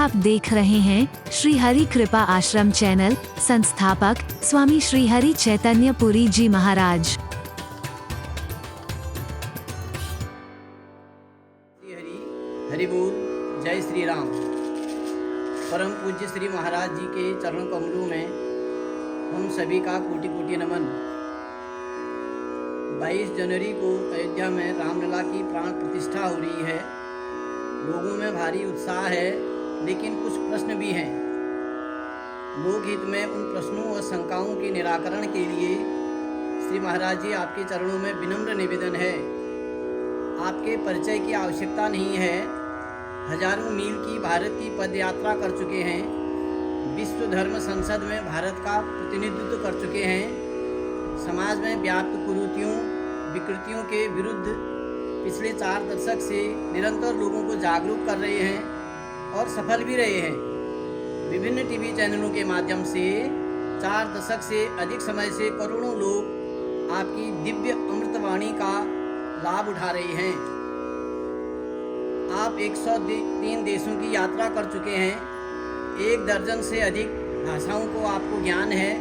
आप देख रहे हैं श्री हरि कृपा आश्रम चैनल। संस्थापक स्वामी श्री हरि चैतन्य पुरी जी महाराज। श्री हरि हरि बोल। जय श्री राम। परम पूज्य श्री महाराज जी के चरण कमलों में हम सभी का कोटि कोटि नमन। 22 जनवरी को अयोध्या में रामलला की प्राण प्रतिष्ठा हो रही है। लोगों में भारी उत्साह है, लेकिन कुछ प्रश्न भी हैं। लोकहित में उन प्रश्नों और शंकाओं के निराकरण के लिए श्री महाराज जी आपके चरणों में विनम्र निवेदन है। आपके परिचय की आवश्यकता नहीं है। हजारों मील की भारत की पदयात्रा कर चुके हैं। विश्व धर्म संसद में भारत का प्रतिनिधित्व कर चुके हैं। समाज में व्याप्त कुरीतियों विकृतियों के विरुद्ध पिछले 4 दशक से निरंतर लोगों को जागरूक कर रहे हैं और सफल भी रहे हैं। विभिन्न टीवी चैनलों के माध्यम से 4 दशक से अधिक समय से करोड़ों लोग आपकी दिव्य अमृतवाणी का लाभ उठा रहे हैं। आप 103 देशों की यात्रा कर चुके हैं। 1 दर्जन से अधिक भाषाओं को आपको ज्ञान है।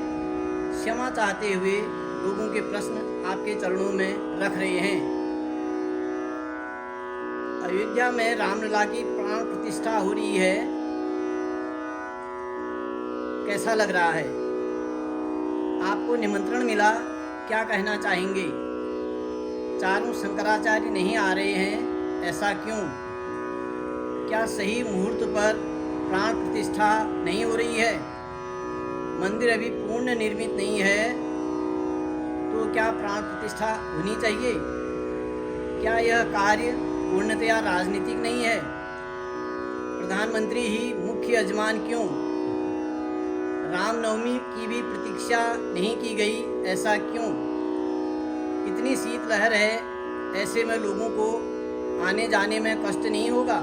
क्षमा चाहते हुए लोगों के प्रश्न आपके चरणों में रख रहे हैं। अयोध्या में रामलला की प्राण प्रतिष्ठा हो रही है। कैसा लग रहा है? आपको निमंत्रण मिला, क्या कहना चाहेंगे? चारों शंकराचार्य नहीं आ रहे हैं, ऐसा क्यों? क्या सही मुहूर्त पर प्राण प्रतिष्ठा नहीं हो रही है? मंदिर अभी पूर्ण निर्मित नहीं है, तो क्या प्राण प्रतिष्ठा होनी चाहिए? क्या यह कार्य पूर्णतया राजनीतिक नहीं है? प्रधानमंत्री ही मुख्य यजमान क्यों? रामनवमी की भी प्रतीक्षा नहीं की गई, ऐसा क्यों? इतनी शीतलहर है, ऐसे में लोगों को आने जाने में कष्ट नहीं होगा?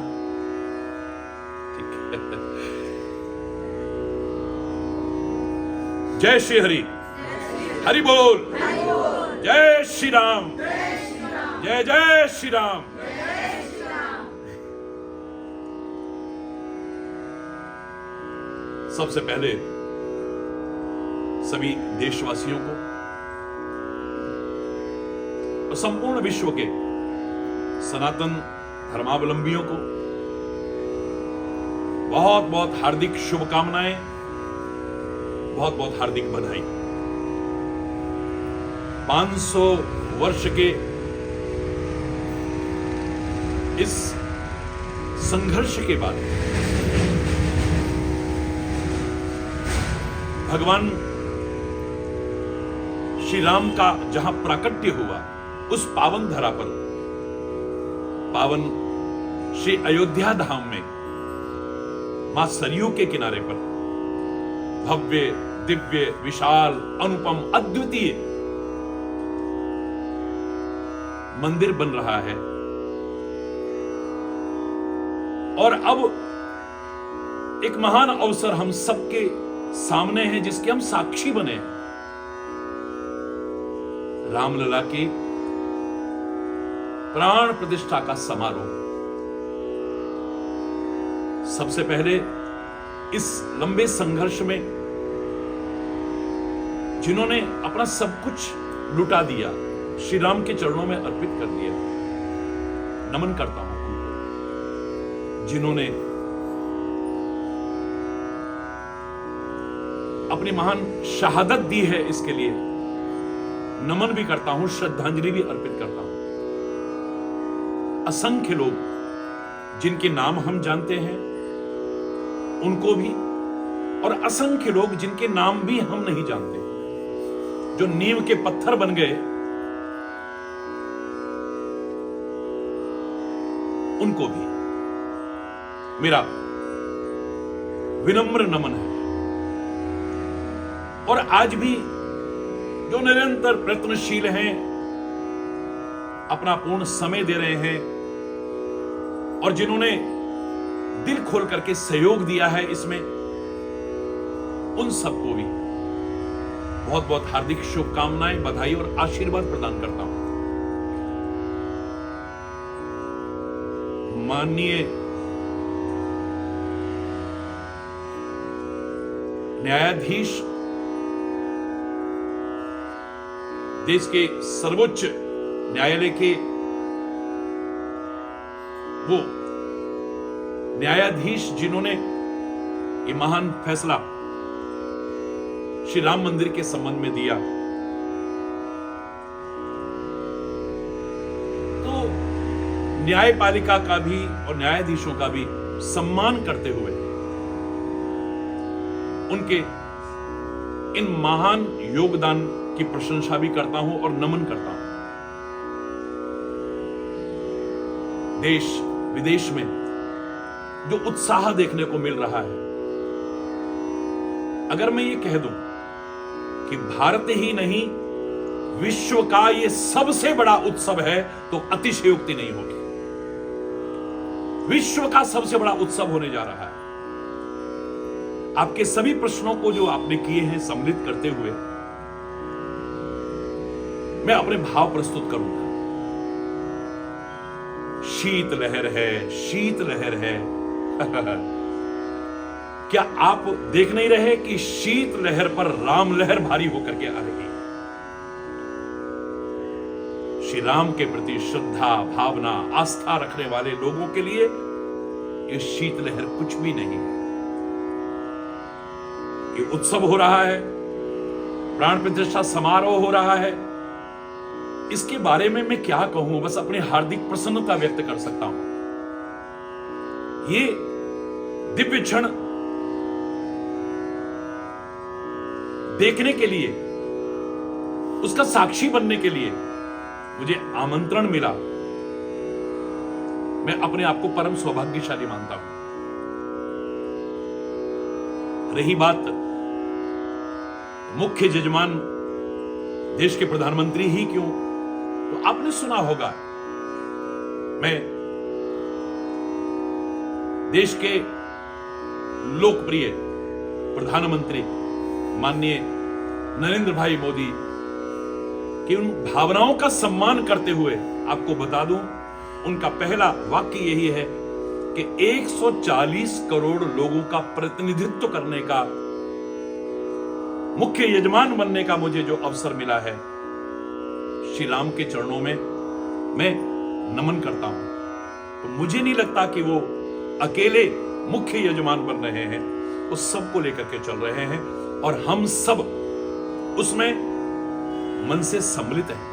जय श्री हरि। हरि बोल। जय श्री राम। जय जय श्री राम। सबसे पहले सभी देशवासियों को और संपूर्ण विश्व के सनातन धर्मावलंबियों को बहुत बहुत हार्दिक शुभकामनाएं, बहुत बहुत हार्दिक बधाई। 500 वर्ष के इस संघर्ष के बाद भगवान श्री राम का जहां प्राकट्य हुआ, उस पावन धरा पर, पावन श्री अयोध्या धाम में, मां सरयू के किनारे पर भव्य दिव्य विशाल अनुपम अद्वितीय मंदिर बन रहा है। और अब एक महान अवसर हम सबके सामने है, जिसके हम साक्षी बने हैं। रामलला की प्राण प्रतिष्ठा का समारोह। सबसे पहले इस लंबे संघर्ष में जिन्होंने अपना सब कुछ लुटा दिया, श्री राम के चरणों में अर्पित कर दिया, नमन करता हूं। जिन्होंने अपनी महान शहादत दी है, इसके लिए नमन भी करता हूं, श्रद्धांजलि भी अर्पित करता हूं। असंख्य लोग जिनके नाम हम जानते हैं, उनको भी, और असंख्य लोग जिनके नाम भी हम नहीं जानते, जो नींव के पत्थर बन गए, उनको भी मेरा विनम्र नमन है। और आज भी जो निरंतर प्रयत्नशील हैं, अपना पूर्ण समय दे रहे हैं, और जिन्होंने दिल खोल करके सहयोग दिया है इसमें, उन सबको भी बहुत बहुत हार्दिक शुभकामनाएं, बधाई और आशीर्वाद प्रदान करता हूं। माननीय न्यायाधीश देश के सर्वोच्च न्यायालय के वो न्यायाधीश जिन्होंने ये महान फैसला श्री राम मंदिर के संबंध में दिया, तो न्यायपालिका का भी और न्यायाधीशों का भी सम्मान करते हुए उनके इन महान योगदान की प्रशंसा भी करता हूं और नमन करता हूं। देश विदेश में जो उत्साह देखने को मिल रहा है, अगर मैं ये कह दूं कि भारत ही नहीं विश्व का ये सबसे बड़ा उत्सव है तो अतिशयोक्ति नहीं होगी। विश्व का सबसे बड़ा उत्सव होने जा रहा है। आपके सभी प्रश्नों को जो आपने किए हैं सम्मिलित करते हुए मैं अपने भाव प्रस्तुत करूंगा। शीतलहर है, शीतलहर है। क्या आप देख नहीं रहे कि शीतलहर पर राम लहर भारी होकर के आ रही है? श्री राम के प्रति श्रद्धा, भावना, आस्था रखने वाले लोगों के लिए ये शीतलहर कुछ भी नहीं है। ये उत्सव हो रहा है, प्राण प्रतिष्ठा समारोह हो रहा है। इसके बारे में मैं क्या कहूं, बस अपनी हार्दिक प्रसन्नता व्यक्त कर सकता हूं। ये दिव्य क्षण देखने के लिए, उसका साक्षी बनने के लिए मुझे आमंत्रण मिला। मैं अपने आप को परम सौभाग्यशाली मानता हूं। रही बात मुख्य जजमान देश के प्रधानमंत्री ही क्यों, तो आपने सुना होगा, मैं देश के लोकप्रिय प्रधानमंत्री माननीय नरेंद्र भाई मोदी की उन भावनाओं का सम्मान करते हुए आपको बता दूं, उनका पहला वाक्य यही है कि 140 करोड़ लोगों का प्रतिनिधित्व करने का, मुख्य यजमान बनने का मुझे जो अवसर मिला है, श्री राम के चरणों में मैं नमन करता हूं। तो मुझे नहीं लगता कि वो अकेले मुख्य यजमान बन रहे हैं, वो सबको लेकर के चल रहे हैं और हम सब उसमें मन से सम्मिलित हैं।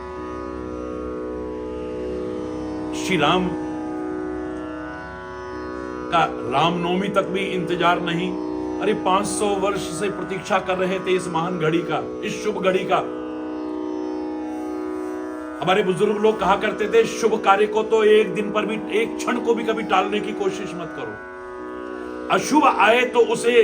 श्री राम का रामनवमी तक भी इंतजार नहीं, अरे 500 वर्ष से प्रतीक्षा कर रहे थे इस महान घड़ी का, इस शुभ घड़ी का। हमारे बुजुर्ग लोग कहा करते थे, शुभ कार्य को तो एक दिन पर भी, एक क्षण को भी कभी टालने की कोशिश मत करो। अशुभ आए तो उसे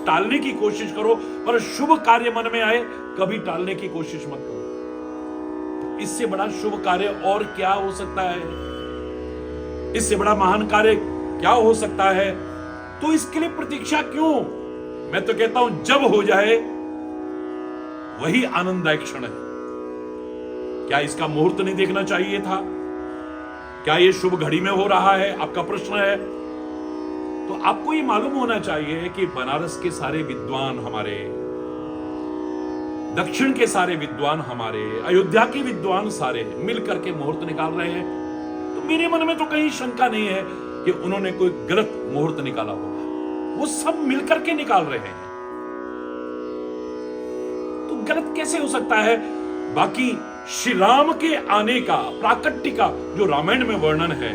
टालने की कोशिश करो, पर शुभ कार्य मन में आए कभी टालने की कोशिश मत करो। इससे बड़ा शुभ कार्य और क्या हो सकता है? इससे बड़ा महान कार्य क्या हो सकता है? तो इसके लिए प्रतीक्षा क्यों? मैं तो कहता हूं जब हो जाए वही आनंददायक क्षण है। क्या इसका मुहूर्त नहीं देखना चाहिए था? क्या यह शुभ घड़ी में हो रहा है? आपका प्रश्न है। तो आपको ये मालूम होना चाहिए कि बनारस के सारे विद्वान हमारे, दक्षिण के सारे विद्वान हमारे, अयोध्या के विद्वान सारे मिलकर के मुहूर्त निकाल रहे हैं। तो मेरे मन में तो कहीं शंका नहीं है कि उन्होंने कोई गलत मुहूर्त निकाला होगा। वो सब मिलकर के निकाल रहे हैं, तो गलत कैसे हो सकता है? बाकी श्री राम के आने का, प्राकट्य का जो रामायण में वर्णन है,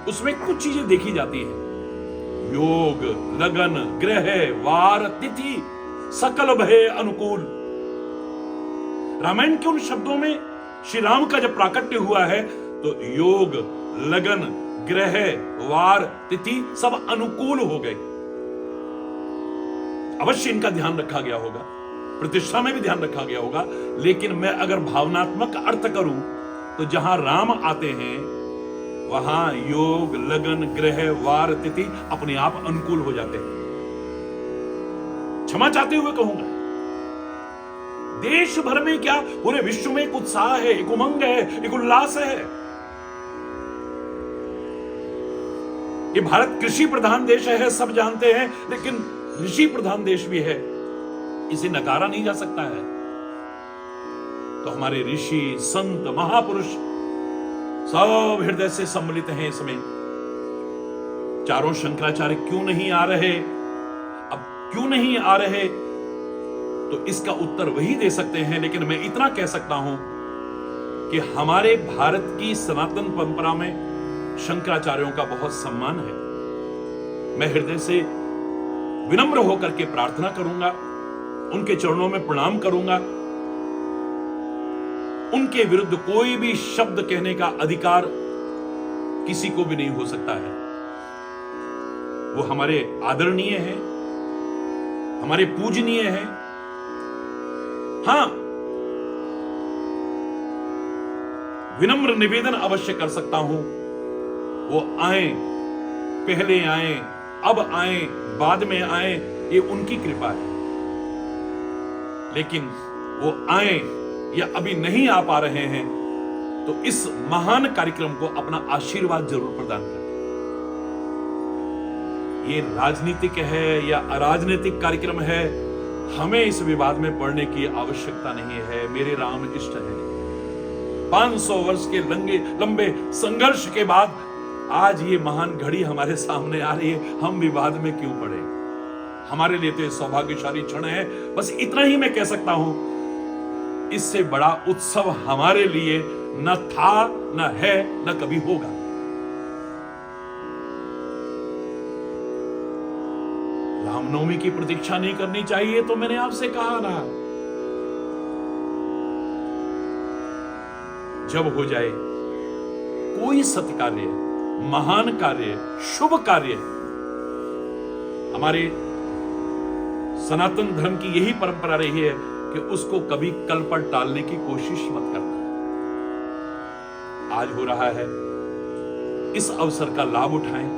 उसमें कुछ चीजें देखी जाती है। योग, लगन, ग्रह, वार, तिथि, सकल भय अनुकूल। रामायण के उन शब्दों में श्री राम का जब प्राकट्य हुआ है तो योग, लगन, ग्रह, वार, तिथि सब अनुकूल हो गए। अवश्य इनका ध्यान रखा गया होगा, प्रतिष्ठा में भी ध्यान रखा गया होगा, लेकिन मैं अगर भावनात्मक अर्थ करूं तो जहां राम आते हैं वहां योग, लगन, ग्रह, वार, तिथि अपने आप अनुकूल हो जाते हैं। क्षमा चाहते हुए कहूंगा, देश भर में क्या पूरे विश्व में एक उत्साह है, एक उमंग है, एक उल्लास है। ये भारत कृषि प्रधान देश है, सब जानते हैं, लेकिन ऋषि प्रधान देश भी है, इसे नकारा नहीं जा सकता है। तो हमारे ऋषि, संत, महापुरुष सब हृदय से सम्मिलित हैं इसमें। चारों शंकराचार्य क्यों नहीं आ रहे? अब क्यों नहीं आ रहे तो इसका उत्तर वही दे सकते हैं, लेकिन मैं इतना कह सकता हूं कि हमारे भारत की सनातन परंपरा में शंकराचार्यों का बहुत सम्मान है। मैं हृदय से विनम्र होकर के प्रार्थना करूंगा, उनके चरणों में प्रणाम करूंगा। उनके विरुद्ध कोई भी शब्द कहने का अधिकार किसी को भी नहीं हो सकता है। वो हमारे आदरणीय हैं, हमारे पूजनीय हैं। हां, विनम्र निवेदन अवश्य कर सकता हूं, वो आए, पहले आए, अब आए, बाद में आए, ये उनकी कृपा है। लेकिन वो आए या अभी नहीं आ पा रहे हैं तो इस महान कार्यक्रम को अपना आशीर्वाद जरूर प्रदान करें। ये राजनीतिक है या अराजनीतिक कार्यक्रम है, हमें इस विवाद में पड़ने की आवश्यकता नहीं है। मेरे राम इष्ट है। 500 वर्ष के लंबे संघर्ष के बाद आज ये महान घड़ी हमारे सामने आ रही है, हम विवाद में क्यों पड़े? हमारे लिए तो ये सौभाग्यशाली क्षण है। बस इतना ही मैं कह सकता हूं, इससे बड़ा उत्सव हमारे लिए न था, न है, न कभी होगा। रामनवमी की प्रतीक्षा नहीं करनी चाहिए, तो मैंने आपसे कहा ना, जब हो जाए कोई सत्कार्य, महान कार्य, शुभ कार्य, हमारे सनातन धर्म की यही परंपरा रही है कि उसको कभी कल पर टालने की कोशिश मत करना। आज हो रहा है, इस अवसर का लाभ उठाएं,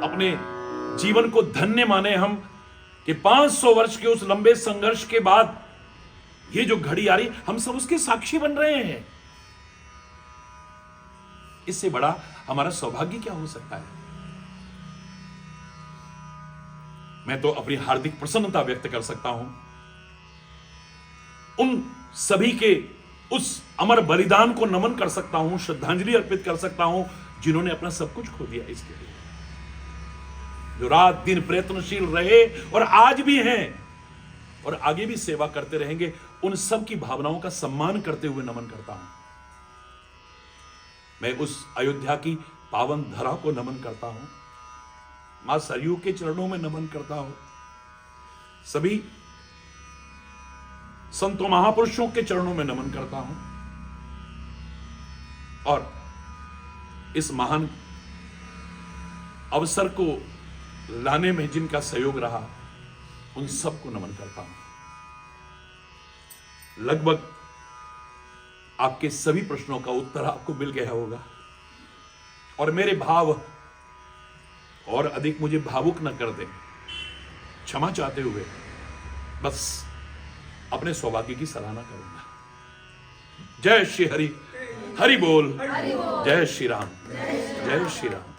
अपने जीवन को धन्य माने हम कि 500 वर्ष के उस लंबे संघर्ष के बाद ये जो घड़ी आ रही, हम सब उसके साक्षी बन रहे हैं। इससे बड़ा हमारा सौभाग्य क्या हो सकता है? मैं तो अपनी हार्दिक प्रसन्नता व्यक्त कर सकता हूं उन सभी के उस अमर बलिदान को नमन कर सकता हूं, श्रद्धांजलि अर्पित कर सकता हूं, जिन्होंने अपना सब कुछ खो दिया इसके लिए, जो रात दिन प्रयत्नशील रहे और आज भी हैं और आगे भी सेवा करते रहेंगे। उन सब की भावनाओं का सम्मान करते हुए नमन करता हूं। मैं उस अयोध्या की पावन धरा को नमन करता हूं, मां सरयू के चरणों में नमन करता हूं, सभी संतों महापुरुषों के चरणों में नमन करता हूं और इस महान अवसर को लाने में जिनका सहयोग रहा, उन सबको नमन करता हूं। लगभग आपके सभी प्रश्नों का उत्तर आपको मिल गया होगा और मेरे भाव और अधिक मुझे भावुक न कर दें, क्षमा चाहते हुए बस अपने सौभाग्य की सराहना करूंगा। जय श्री हरि, हरि बोल, जय श्री राम, जय श्री राम।